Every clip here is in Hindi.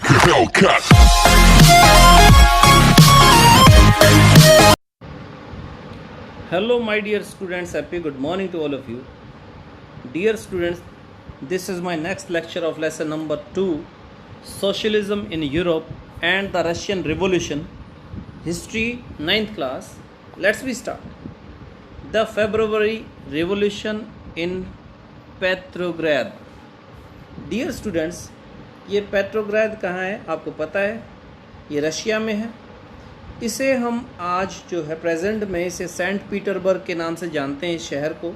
Hellcat. Hello, my dear students. Happy good morning to all of you. Dear students, this is my next lecture of lesson number 2, Socialism in Europe and the Russian Revolution, History, 9th class. Let's be start. The February Revolution in Petrograd. Dear students, ये पेट्रोग्राद कहाँ है आपको पता है? ये रशिया में है। इसे हम आज जो है प्रेजेंट में इसे सेंट पीटरबर्ग के नाम से जानते हैं इस शहर को।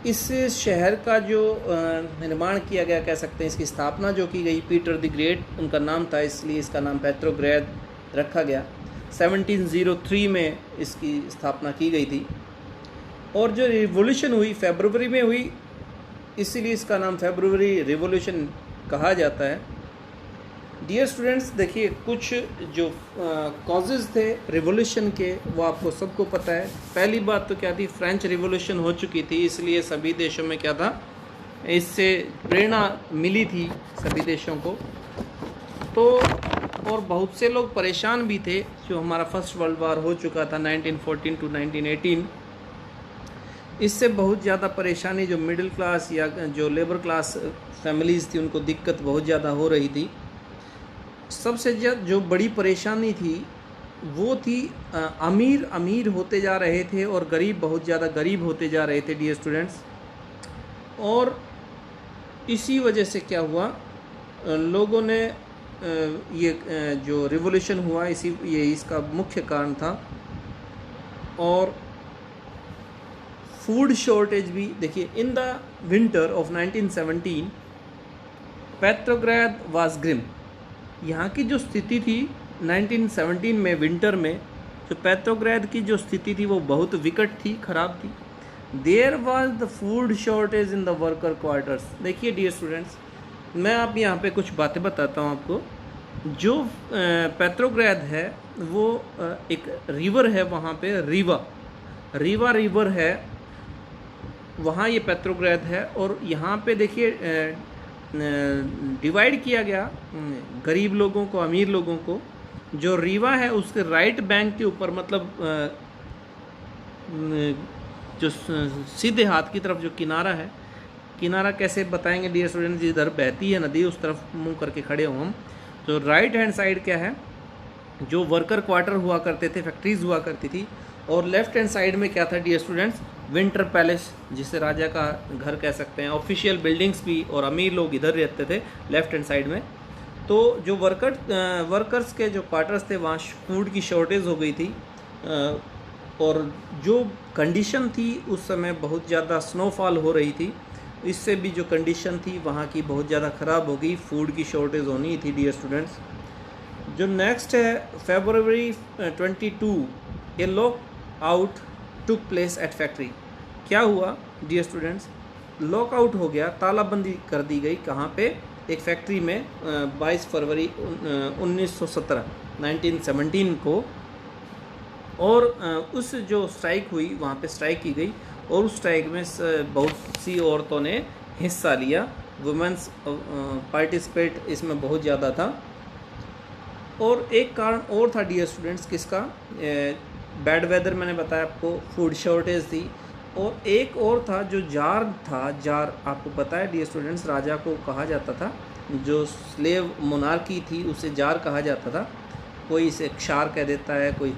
इस शहर का जो निर्माण किया गया, कह सकते हैं इसकी स्थापना जो की गई, पीटर द ग्रेट उनका नाम था, इसलिए इसका नाम पेट्रोग्राद रखा गया। 1703 में इसकी स्थापना की गई थी और जो रिवॉल्यूशन हुई फरवरी में हुई, इसीलिए इसका नाम फरवरी रिवॉल्यूशन कहा जाता है। डियर स्टूडेंट्स, देखिए कुछ जो कॉजेज़ थे रिवॉल्यूशन के वो आपको सबको पता है। पहली बात तो क्या थी, फ्रेंच रिवॉल्यूशन हो चुकी थी, इसलिए सभी देशों में क्या था, इससे प्रेरणा मिली थी सभी देशों को। तो और बहुत से लोग परेशान भी थे। जो हमारा फर्स्ट वर्ल्ड वार हो चुका था 1914 टू 1918, इससे बहुत ज़्यादा परेशानी जो मिडिल क्लास या जो लेबर क्लास फैमिलीज़ थी उनको दिक्कत बहुत ज़्यादा हो रही थी। सबसे ज़्यादा जो बड़ी परेशानी थी वो थी अमीर अमीर होते जा रहे थे और गरीब बहुत ज़्यादा गरीब होते जा रहे थे डियर स्टूडेंट्स। और इसी वजह से क्या हुआ, लोगों ने ये जो रिवॉल्यूशन हुआ ये इसका मुख्य कारण था। और फूड शॉर्टेज भी देखिए, in the winter of 1917 Petrograd was grim. यहाँ की जो स्थिति थी 1917 में विंटर में, जो पेट्रोग्राद की जो स्थिति थी वो बहुत विकट थी, ख़राब थी। There was the food shortage in the worker quarters. देखिए डियर स्टूडेंट्स, मैं आप यहाँ पे कुछ बातें बताता हूँ आपको। जो पेट्रोग्राद है वो एक रिवर है, वहाँ पे रीवा रिवर है, वहाँ ये पेट्रोग्राद है। और यहाँ पे देखिए डिवाइड किया गया गरीब लोगों को, अमीर लोगों को। जो रीवा है उसके राइट बैंक के ऊपर, मतलब जो सीधे हाथ की तरफ जो किनारा है, किनारा कैसे बताएंगे डियर स्टूडेंट, जिधर बहती है नदी उस तरफ मुंह करके खड़े हो हम। तो राइट हैंड साइड क्या है, जो वर्कर क्वार्टर हुआ करते थे, फैक्ट्रीज हुआ करती थी। और लेफ्ट हैंड साइड में क्या था डियर स्टूडेंट्स, विंटर पैलेस, जिसे राजा का घर कह सकते हैं, ऑफिशियल बिल्डिंग्स भी, और अमीर लोग इधर रहते थे लेफ्ट हैंड साइड में। तो जो वर्कर्स के जो क्वार्टर्स थे वहाँ फूड की शॉर्टेज हो गई थी। और जो कंडीशन थी उस समय बहुत ज़्यादा स्नोफॉल हो रही थी, इससे भी जो कंडीशन थी वहाँ की बहुत ज़्यादा ख़राब हो गई, फूड की शॉर्टेज होनी थी डियर स्टूडेंट्स। जो नेक्स्ट है फरवरी 22, a lock out took place at factory. क्या हुआ डियर स्टूडेंट्स, लॉकआउट हो गया, तालाबंदी कर दी गई। कहाँ पे? एक फैक्ट्री में 22 फरवरी 1917 को। और उस जो स्ट्राइक हुई वहाँ पे स्ट्राइक की गई, और उस स्ट्राइक में बहुत सी औरतों ने हिस्सा लिया। वुमेंस पार्टिसिपेट इसमें बहुत ज़्यादा था। और एक कारण और था डियर स्टूडेंट्स, किसका? बैड वेदर, मैंने बताया आपको, फूड शॉर्टेज थी। और एक और था जो जार था। जार आपको पता है डियर स्टूडेंट्स, राजा को कहा जाता था, जो स्लेव मोनार्की थी उसे जार कहा जाता था। कोई इसे क्षार कह देता है, कोई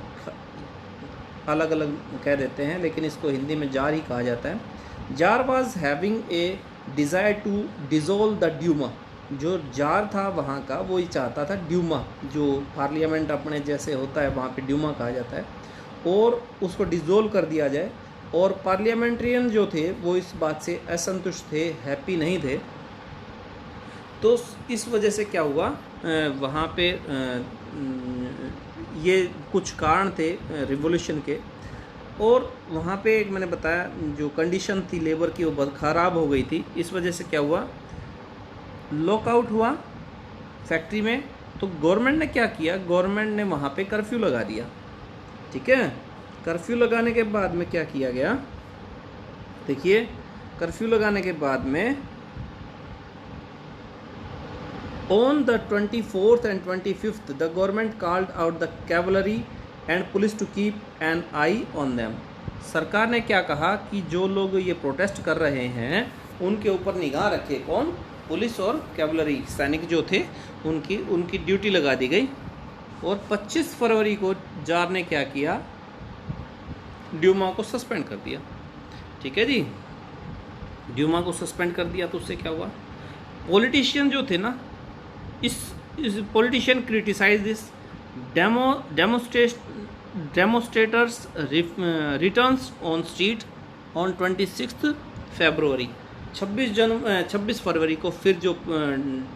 अलग अलग कह देते हैं, लेकिन इसको हिंदी में जार ही कहा जाता है। Tsar was having a desire to dissolve the Duma. जो जार था वहाँ का वो ही चाहता था ड्यूमा, जो पार्लियामेंट अपने जैसे होता है वहाँ पे ड्यूमा कहा जाता है, और उसको डिज़ोल्व कर दिया जाए। और पार्लियामेंट्रियन जो थे वो इस बात से असंतुष्ट थे, हैप्पी नहीं थे। तो इस वजह से क्या हुआ, वहाँ पे ये कुछ कारण थे रिवॉल्यूशन के। और वहाँ पे एक मैंने बताया जो कंडीशन थी लेबर की वो बहुत ख़राब हो गई थी। इस वजह से क्या हुआ, लॉकआउट हुआ फैक्ट्री में। तो गवर्नमेंट ने क्या किया, गवर्नमेंट ने वहाँ पे कर्फ्यू लगा दिया। ठीक है, कर्फ्यू लगाने के बाद में क्या किया गया, देखिए कर्फ्यू लगाने के बाद में On the 24th and 25th, the government called out the cavalry and police to keep an eye on them. सरकार ने क्या कहा कि जो लोग ये प्रोटेस्ट कर रहे हैं उनके ऊपर निगाह रखे कौन? पुलिस और कैवलरी सैनिक जो थे उनकी ड्यूटी लगा दी गई। और 25 फरवरी को जार ने क्या किया? ड्यूमा को सस्पेंड कर दिया। ठीक है जी, ड्यूमा को सस्पेंड कर दिया तो उससे क्या हुआ? पॉलिटिशियन जो थे ना, इस politician criticise this demonstrators returns on street on 26 February. 26 फरवरी को फिर जो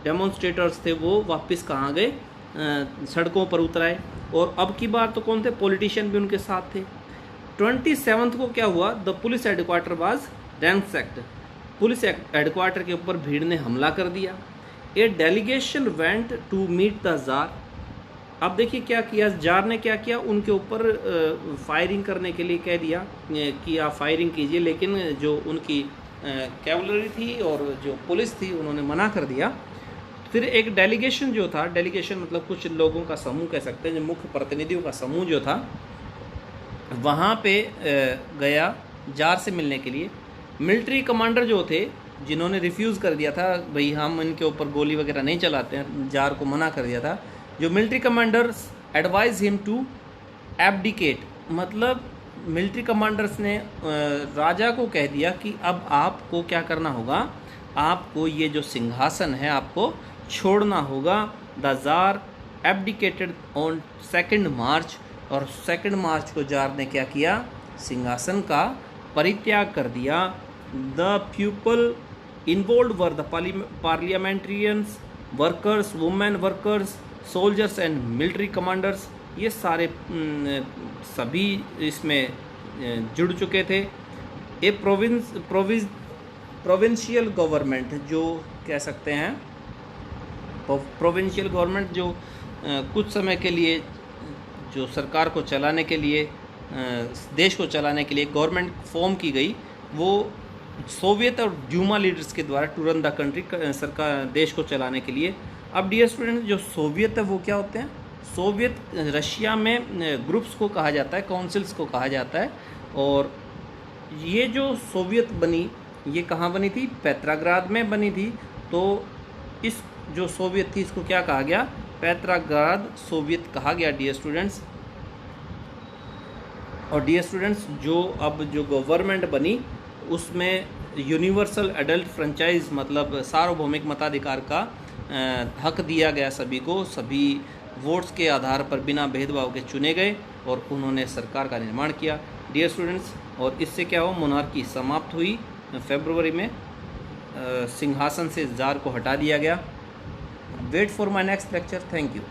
डेमोन्स्ट्रेटर्स थे वो वापस कहाँ गए? सड़कों पर उतर आए। और अब की बार तो कौन थे? पॉलिटिशियन भी उनके साथ थे। 27 को क्या हुआ? The police headquarter was ransacked. Police headquarter के ऊपर भीड़ ने हमला कर दिया। A delegation went to meet the tsar. अब देखिए क्या किया जार ने, क्या किया? उनके ऊपर फायरिंग करने के लिए कह दिया कि आप फायरिंग कीजिए, लेकिन जो उनकी कैवलरी थी और जो पुलिस थी उन्होंने मना कर दिया। फिर एक डेलीगेशन जो था, डेलीगेशन मतलब कुछ लोगों का समूह कह सकते हैं, जो मुख्य प्रतिनिधियों का समूह जो था वहाँ पे गया जार से मिलने के लिए। मिलिट्री कमांडर जो थे जिन्होंने रिफ्यूज़ कर दिया था, भाई हम इनके ऊपर गोली वगैरह नहीं चलाते हैं, जार को मना कर दिया था, जो military commanders advise him to abdicate, मतलब मिलिट्री कमांडर्स ने राजा को कह दिया कि अब आपको क्या करना होगा? आपको ये जो सिंहासन है आपको छोड़ना होगा। द जार एब्डिकेटेड ऑन 2 मार्च, और 2 मार्च को जार ने क्या किया? सिंहासन का परित्याग कर दिया। The people involve were the parliamentarians, workers, women workers, soldiers and military commanders. ये सारे सभी इसमें जुड़ चुके थे। ए प्रोविंशियल गवर्नमेंट जो कह सकते हैं, प्रोविंशियल गवर्नमेंट जो कुछ समय के लिए जो सरकार को चलाने के लिए, देश को चलाने के लिए गवर्नमेंट फॉर्म की गई, वो सोवियत और ड्यूमा लीडर्स के द्वारा टू रन द कंट्री, सरकार देश को चलाने के लिए। अब डियर स्टूडेंट, जो सोवियत है वो क्या होते हैं? सोवियत रशिया में ग्रुप्स को कहा जाता है, काउंसिल्स को कहा जाता है। और ये जो सोवियत बनी, ये कहाँ बनी थी? पेट्राग्राद में बनी थी। तो इस जो सोवियत थी इसको क्या कहा गया? पेट्राग्राद सोवियत कहा गया डियर स्टूडेंट्स। और डियर स्टूडेंट्स, जो अब जो गवर्नमेंट बनी उसमें यूनिवर्सल एडल्ट फ्रेंचाइज मतलब सार्वभौमिक मताधिकार का हक दिया गया सभी को। सभी वोट्स के आधार पर बिना भेदभाव के चुने गए और उन्होंने सरकार का निर्माण किया डियर स्टूडेंट्स। और इससे क्या हुआ? मोनार्की समाप्त हुई फरवरी में, सिंहासन से जार को हटा दिया गया। Wait for my next lecture. Thank you.